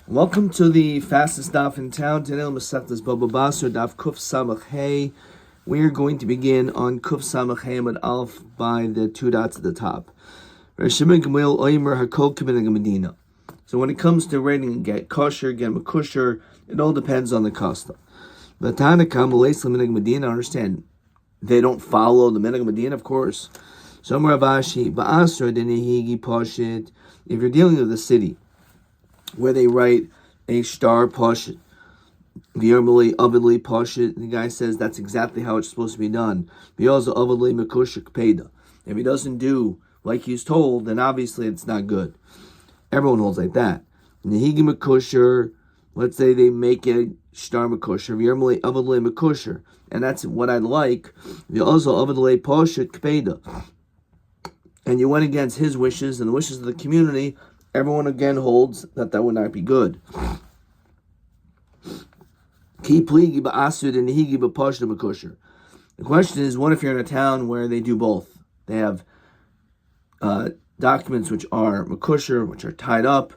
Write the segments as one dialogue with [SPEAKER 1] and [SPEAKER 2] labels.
[SPEAKER 1] Welcome to the fastest daf in town. Today, Masechtas Baba Basra daf Kuf Samach Hey. We are going to begin on Kuf Samach Hey Amud Aleph by the two dots at the top. So when it comes to writing get kosher, get makusher, it all depends on the custom. But understand, they don't follow the minhag Medina, of course. So if you're dealing with a city where they write a star pashit, v'yarmali avidli pashit, the guy says that's exactly how it's supposed to be done. V'yalza avidli makusher kpeda. If he doesn't do like he's told, then obviously it's not good. Everyone holds like that. Nehigi makusher, let's say they make a star makusher, v'yarmali avidli makusher, and that's what I'd like. V'yalza avidli pashit kpeda. And you went against his wishes and the wishes of the community. Everyone again holds that would not be good. The question is, what if you're in a town where they do both? They have documents which are makusher, which are tied up,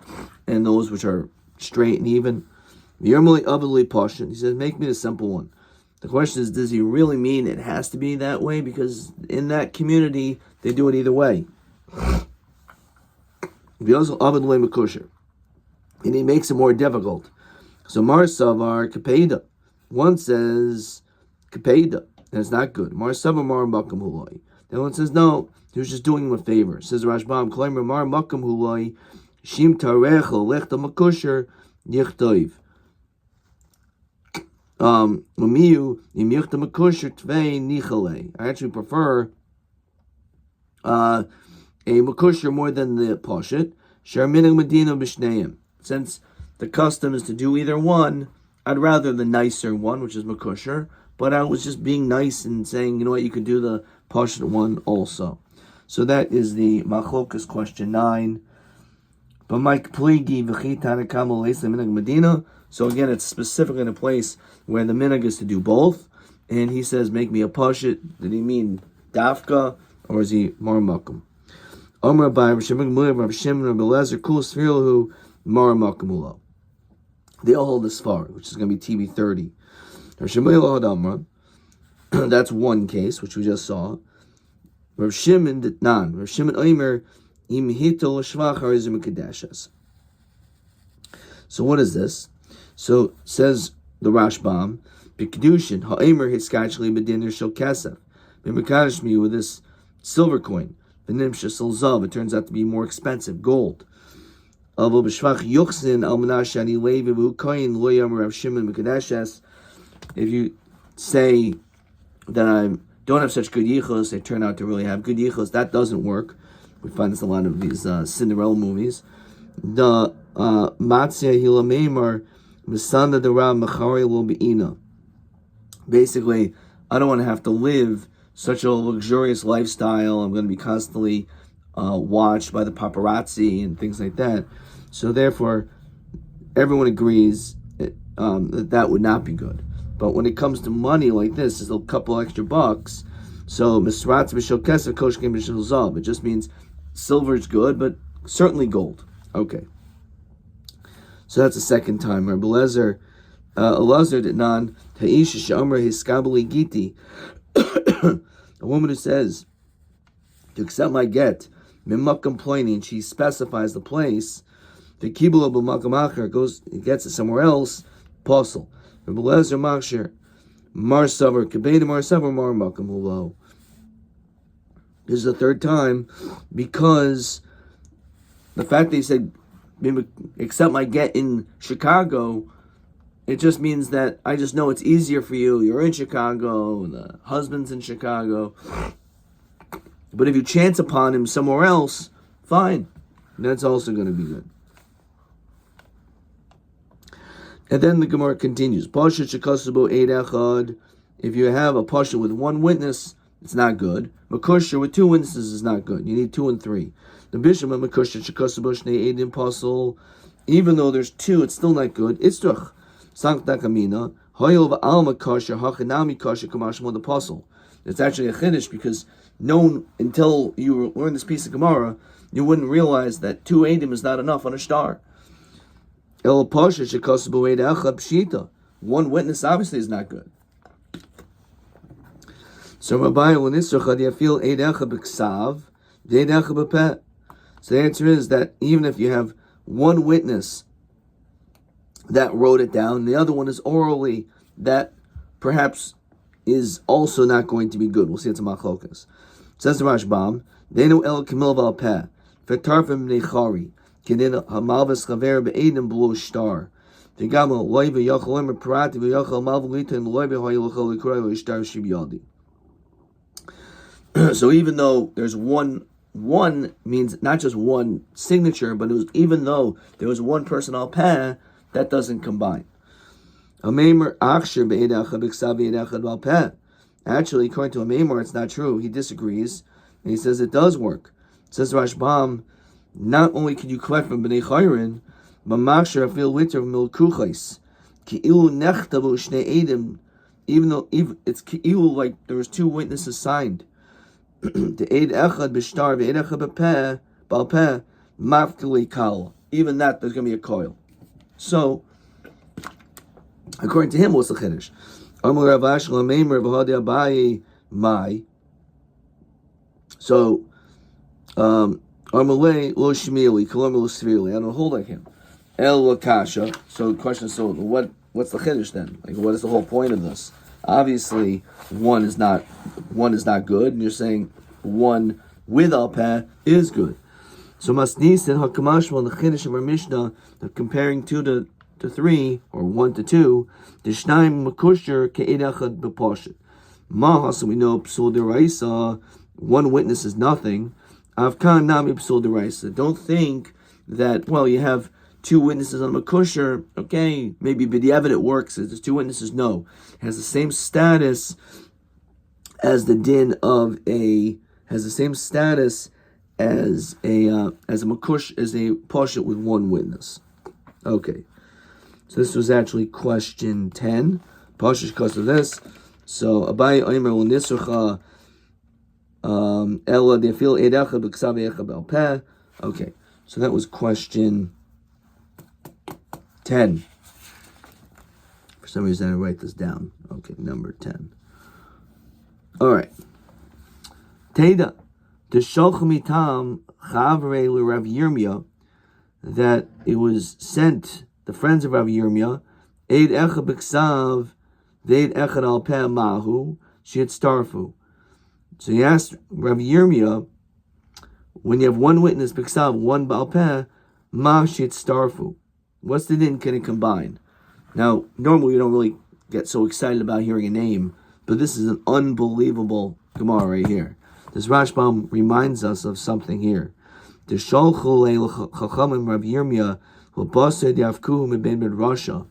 [SPEAKER 1] and those which are straight and even. He says, make me the simple one. The question is, does he really mean it has to be that way? Because in that community, they do it either way. And he makes it more difficult. So Mar Savar Kapeda. One says Kapeda, and it's not good. Mar Savar Mar Makam Huloi. The one says no, he was just doing him a favor. Says Rashbam, Klaimer Mar Makam Huloi, Shim Tarechel, Lechta Makusher, Yichtoiv. Umiyu, Yimichta Makusher Tvei Nichale. I actually prefer a makusher more than the poshet. Sharminig Medina b'shneim. Since the custom is to do either one, I'd rather the nicer one, which is makusher. But I was just being nice and saying, you know what, you could do the poshet one also. So that is the machlokas question 9. But Mike pligi v'chitana kamal minig Medina. So again, it's specifically in a place where the minig is to do both. And he says, make me a poshet. Did he mean dafka? Or is he mar makum? Omer by Rav Shimon Rav Shimon Rav Elezer Kul Sfirlahu mar makamulo. They all hold this far, which is going to be TB 30. Rav Shimon Amra. That's one case, which we just saw. Rav Shimon did nan. Rav Shimon Omer imhito l'shvach harizim kadashas. So what is this? So says the Rashbam, B'kedushin ha'omer hiskachli b'dinner shel kesef. B'mekadosh me with this silver coin. The nimsha silzav, it turns out to be more expensive, gold. If you say that I don't have such good yichus, they turn out to really have good yichus, that doesn't work. We find this in a lot of these Cinderella movies. The matzia hilameimar misanda dera mechari lo beina. Basically, I don't want to have to live such a luxurious lifestyle. I'm going to be constantly watched by the paparazzi and things like that. So therefore, everyone agrees that would not be good. But when it comes to money like this, there's a couple extra bucks. So misratz b'shel kesef koshkem b'shel zav. It just means silver is good, but certainly gold. Okay. So that's the second time. Rabbi Elazar did non ta'isha she'amar hiskabeli giti. A woman who says to accept my get, mimak complaining, and she specifies the place, the kibula b'makam acher goes, gets it somewhere else, apostle. Rabbi Elazar machsher, mar savar kebeda mar savar mar makam hulo. This is the third time because the fact that he said accept my get in Chicago, it just means that I just know it's easier for you. You're in Chicago, the husband's in Chicago. But if you chance upon him somewhere else, fine. That's also going to be good. And then the Gemara continues. If you have a pasha with one witness, it's not good. Makusha with two witnesses is not good. You need 2 and 3. The bishop of Makusha shekasubo shnei edim pasul. Even though there's 2, it's still not good. Istruch. Sankta Kamina, Hoyel Alma Kasha, Hachanami Kasha, Kamashmo the Apostle. It's actually a chiddush because until you learn this piece of Gemara, you wouldn't realize that 2 Adim is not enough on a star. One witness obviously is not good. So Rabbi, so the answer is that even if you have one witness that wrote it down, the other one is orally, that perhaps is also not going to be good. We'll see it's a machlokas. Says the Rashbam, Denu el kamil val peh, v'tarfim nechari, kedin hamalvas chaver be'edim below star. V'gamo loy v'yachol emer parati v'yachol malv litin loy v'hoyelachol l'kroy v'ishtar shibyadi. So even though there's one means not just one signature, but even though there was one person al peh, that doesn't combine. Actually, according to a Maimor, it's not true. He disagrees, and he says it does work. It says Rashbam, not only can you collect from Bnei Chayrin, but Machshir afil litter milkuchais, ki'ilu nechtavu shnei edim, even though it's ki'ilu like there was two witnesses signed. The eid echad b'shtar v'eid echad b'peh balpeh mafkili kal. Even that there's going to be a coil. So, according to him, what's the chiddush? So, Armalei lo shmili, kolom lo svili. I don't hold like him. El lakasha. So, the question is, so what's the chiddush then? Like, what is the whole point of this? Obviously, one is not good, and you're saying one with al peh is good. So Masnis and Hakamashmal and the Chiddush of our Mishnah, comparing 2 to 3 or 1 to 2, the Shnaim Makusher Ke'edachad B'Poshet. Maha, so we know Psul Deraisa, one witness is nothing. Avkan Nami Psul Deraisa. Don't think that, well, you have 2 witnesses on Makusher, okay, maybe B'diavad it works. If there's 2 witnesses, no. It has the same status as the din of has the same status as a makush, as a poshet with 1 witness. Okay, so this was actually question 10. Poshet because of this. So Abai Omer l'nisrucha ela defil edacha b'ksav echa b'al peh. Okay, so that was question 10. For some reason I didn't write this down. Okay, number 10. All right. Teda. The Sholchamitam Chavre Rav Yirmiyah, that it was sent, the friends of Rav Yirmiyah, Eid Echad B'Ksav, Veid Echad Al Peh Mahu, Shit Starfu. So he asked Rav Yirmiyah, when you have 1 witness B'Ksav, 1 Al Peh, Ma Shit Starfu. What's the din? Can it combine? Now, normally we don't really get so excited about hearing a name, but this is an unbelievable Gemara right here. This Rashbam reminds us of something here. The Sholchul Chachamim Rav Yirmiyah L'Based Yavkuhu Meben Bed Rasha.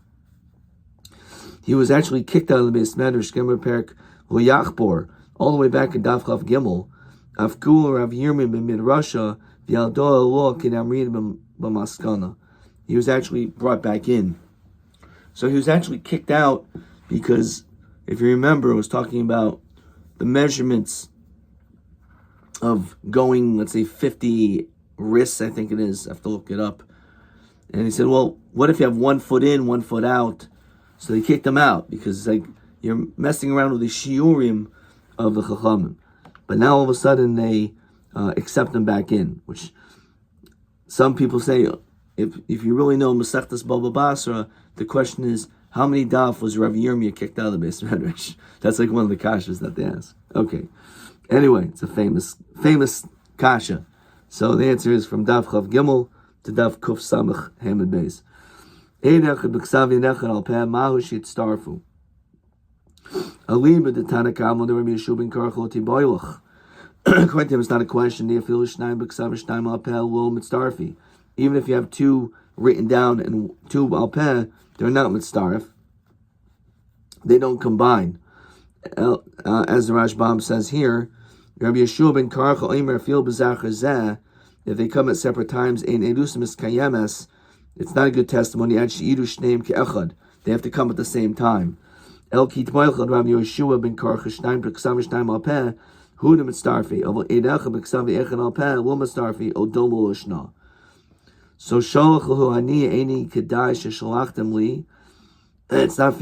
[SPEAKER 1] He was actually kicked out of the Beis Medrash Gemer Perek L'Yachbor, all the way back in Daf Chav Gimel. Avkuhu Rav Yirmiyah Meben Rasha V'Yaldo Lo Kedamrid B'Maskana. He was actually brought back in. So he was actually kicked out because, if you remember, it was talking about the measurements of going, let's say, 50 wrists, I think it is. I have to look it up. And he said, well, what if you have 1 foot in, 1 foot out? So they kicked him out because it's like you're messing around with the shiurim of the chachamim. But now all of a sudden they accept him back in, which some people say, if you really know Masechtas Baba Basra, the question is, how many daf was Rav Yirmiyah kicked out of the Beis Medrash? That's like one of the kashas that they ask. Okay. Anyway, it's a famous kasha. So the answer is from Daf Chav Gimel to Daf Kuf Samach Hamid Beis. Eidechad b'ksav yedechad al peh mahu shit starfu. Aliba the Tanakam the Rabbi Yeshua ben Karchel tiboilach. According to him, it's not a question. They feel shnayim b'ksav shnayim al peh lo mitzdarfi. Even if you have 2 written down and 2 al peh, they're not mitzdarf. They don't combine. As the Rashbam says here, Rabbi Yeshua ben Karchel Omer fil b'zachar zeh. If they come at separate times, ein erusim is kayemes. It's not a good testimony. Ad she'idu shneim ke'echad. They have to come at the same time. El kitmoilchad Rabbi Yeshua ben Karchel shnayim b'ksav shnayim al peh huda mitzdarfi. Avol eidechad b'ksav echad al peh lo mitzdarfi odomo l'shna. So sholach lahu ani eini kedai sheshalachtem li. It's not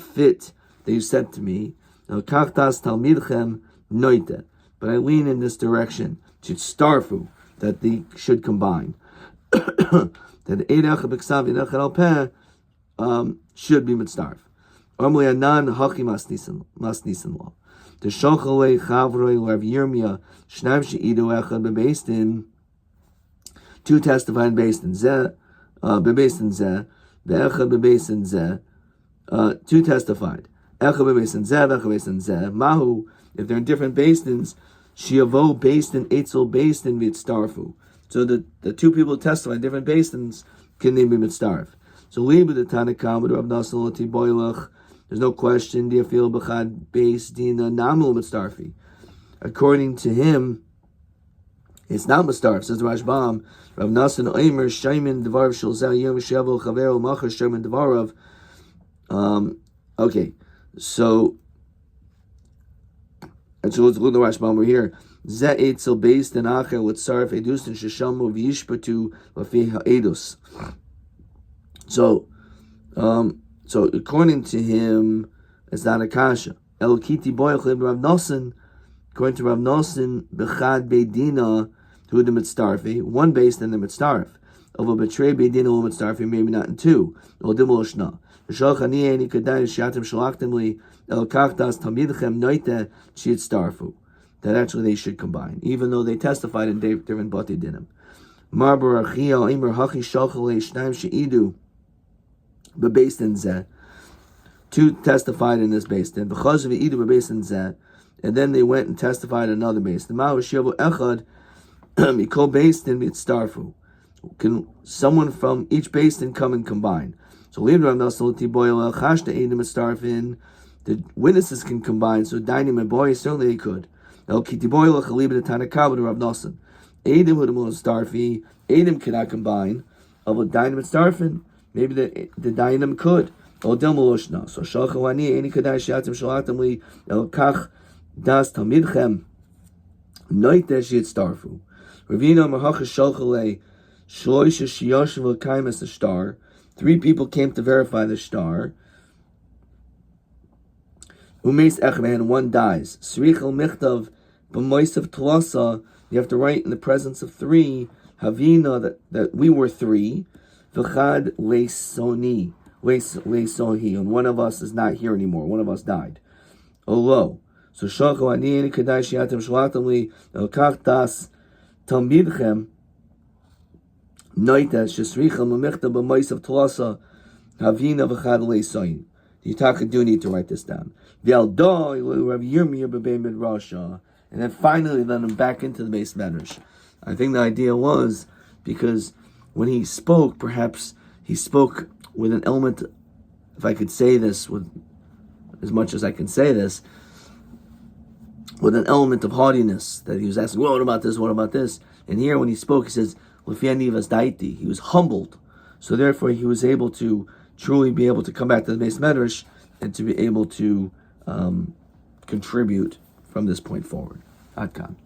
[SPEAKER 1] fit that you said to me. Kachtas talmidchem noite. But I lean in this direction to starfu, that they should combine. That eidach b'ksav yidach al peh should be mitzdarf. Amli anan haki masnisin law. The shochalei chavroi Rav Yirmiyah shnav she'idu echad bebeistin. Two testified bebeistin zeh, bebeistin zeh, be'echad bebeistin zeh. Two testified. Echad bebeistin zeh, echad bebeistin zeh. Mahu, if they're in different beistins, shiavo beistin etzel beistin v'itstarfu. So the two people testify in different basins, can they be mitzdarf? So libu the Tanakam Rav Nasan Lati Boilach. There's no question. Do you feel b'chad beis dina namul mitzdarfi? According to him, it's not mitzdarf. Says the Rashbam. Rav Nasan Oimer Shaimin Devarav Shulzel Yom Shavu Chavero Machar Shaimin Devarav. Okay, so. And so let's look at the Rashbam over here. Ze etzel based in acher with sarf edus and sheshamu v'yishpatu v'fi ha'edus. So according to him, it's not a kasha. El kiti boyach Rav Nasan. According to Rav Nasan, bechad beidina who the mitzdarfi, one based in the mitzdarf. Of a betray beidina who mitzdarfi, maybe not in two. Or dimoloshna. V'shalach ani eni kadai shatim shalachtem li el kachtas tamidchem noite shitzdarfu. That actually they should combine, even though they testified in different bati dinim. Marbar achia imer hachi shachalei shnaim sheidu bebeistin zeh. Two testified in this beistin. V'chaz v'idu bebeistin zeh, and then they went and testified in another beistin. Ma'u shivu echad mikol beistin mitzdarfu. Can someone from each beistin come and combine? So Rav Nasan Lati Boilach chashta eidim mitzdarfin. The witnesses can combine. So Dainim and boy certainly they could. El kiti boilach aliba the Tanakam Rav Nasan. Eidim hu mitzdarfi. Eidim cannot combine. Of a Dainim mitzdarfin. Maybe the Dainim could. O del maloshna. So shalchu ani eni kadai shatim shalatem li el kach das tamidchem noite shitzdarfu. Ravina mahacha shalchalei shloisha shiyoshev l'kaimas the star. 3 people came to verify the star. Umeis echad and 1 dies. Srichel michtav b'moisav tlasa. You have to write in the presence of 3. Havina that we were 3. V'chad leisoni. Leisohi. And one of us is not here anymore. One of us died. Olo. So shachu ani eni kadai shiatim shalatem li el kach das talmidchem noite shesrichel memichtav b'moisav tlasa. Havina v'chad leisoni. You do need to write this down. And then finally let him back into the base medrash. I think the idea was because when he spoke, perhaps he spoke with an element, if I could say this with as much as I can say this, with an element of haughtiness, that he was asking, well, what about this, what about this? And here when he spoke, he says, he was humbled. So therefore he was able to truly be able to come back to the base medrash and to be able to contribute from this point forward. Adkan.